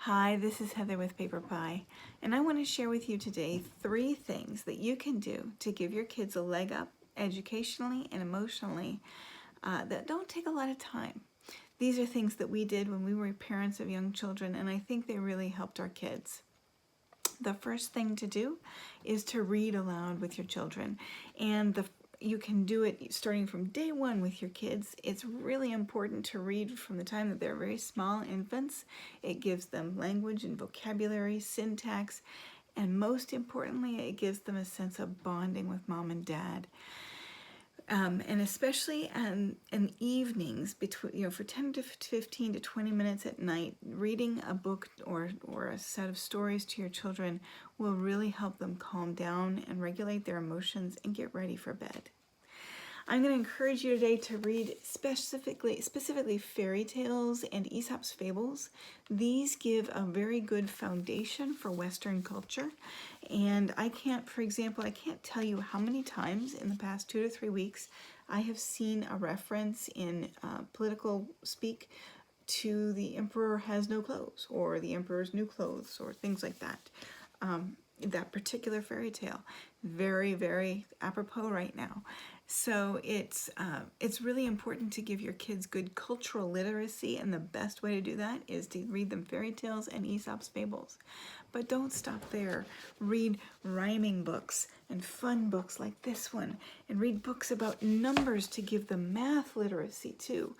Hi, this is Heather with PaperPie, and I want to share with you today 3 things that you can do to give your kids a leg up educationally and emotionally that don't take a lot of time. These are things that we did when we were parents of young children, and I think they really helped our kids. The first thing to do is to read aloud with your children, and you can do it starting from day 1 with your kids. It's really important to read from the time that they're very small infants. It gives them language and vocabulary, syntax, and most importantly, it gives them a sense of bonding with mom and dad. And especially in evenings, between for 10 to 15 to 20 minutes at night, reading a book or a set of stories to your children will really help them calm down and regulate their emotions and get ready for bed. I'm going to encourage you today to read specifically fairy tales and Aesop's fables. These give a very good foundation for Western culture. And for example, I can't tell you how many times in the past 2 to 3 weeks I have seen a reference in political speak to the emperor has no clothes, or the emperor's new clothes, or things like that. That particular fairy tale, very, very apropos right now. So it's really important to give your kids good cultural literacy, and the best way to do that is to read them fairy tales and Aesop's fables. But don't stop there. Read rhyming books and fun books like this one, and read books about numbers to give them math literacy too.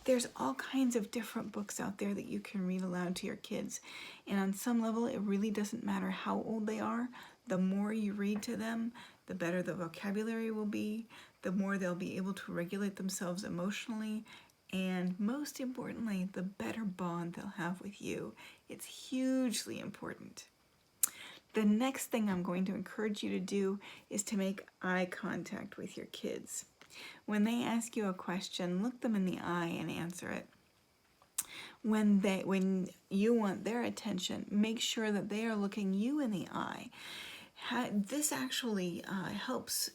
There's all kinds of different books out there that you can read aloud to your kids. And on some level, it really doesn't matter how old they are. The more you read to them, the better the vocabulary will be, the more they'll be able to regulate themselves emotionally, and most importantly, the better bond they'll have with you. It's hugely important. The next thing I'm going to encourage you to do is to make eye contact with your kids. When they ask you a question, look them in the eye and answer it. When you want their attention, make sure that they are looking you in the eye. This actually helps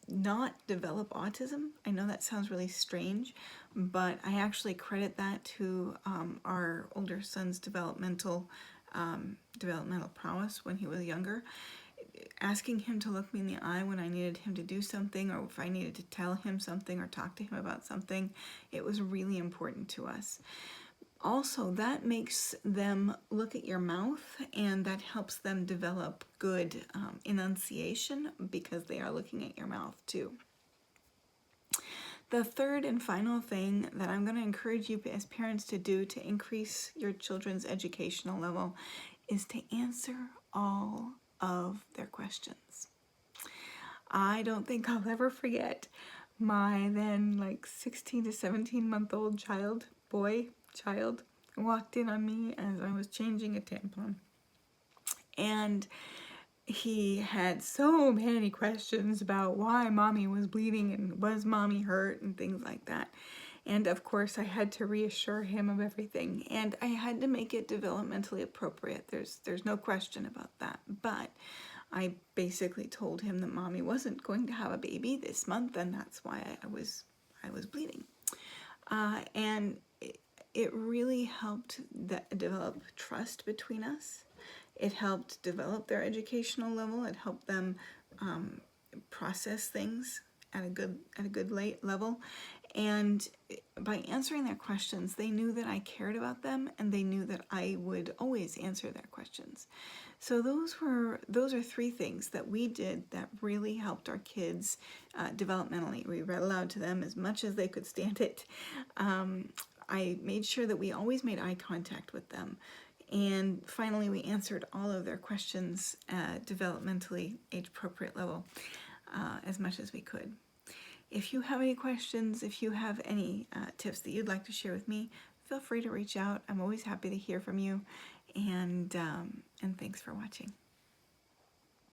not develop autism. I know that sounds really strange, but I actually credit that to our older son's developmental prowess when he was younger. Asking him to look me in the eye when I needed him to do something, or if I needed to tell him something or talk to him about something, it was really important to us. Also, that makes them look at your mouth, and that helps them develop good enunciation because they are looking at your mouth too. The third and final thing that I'm going to encourage you as parents to do to increase your children's educational level is to answer all of their questions. I don't think I'll ever forget my then 16 to 17 month old child walked in on me as I was changing a tampon. And he had so many questions about why mommy was bleeding and was mommy hurt and things like that. And of course I had to reassure him of everything, and I had to make it developmentally appropriate. There's no question about that. But I basically told him that mommy wasn't going to have a baby this month, and that's why I was bleeding. And it really helped develop trust between us. It helped develop their educational level. It helped them process things at a good level. And by answering their questions, they knew that I cared about them, and they knew that I would always answer their questions. So those are 3 things that we did that really helped our kids developmentally. We read aloud to them as much as they could stand it. I made sure that we always made eye contact with them. And finally, we answered all of their questions at developmentally age-appropriate level as much as we could. If you have any questions, if you have any tips that you'd like to share with me, feel free to reach out. I'm always happy to hear from you. And thanks for watching.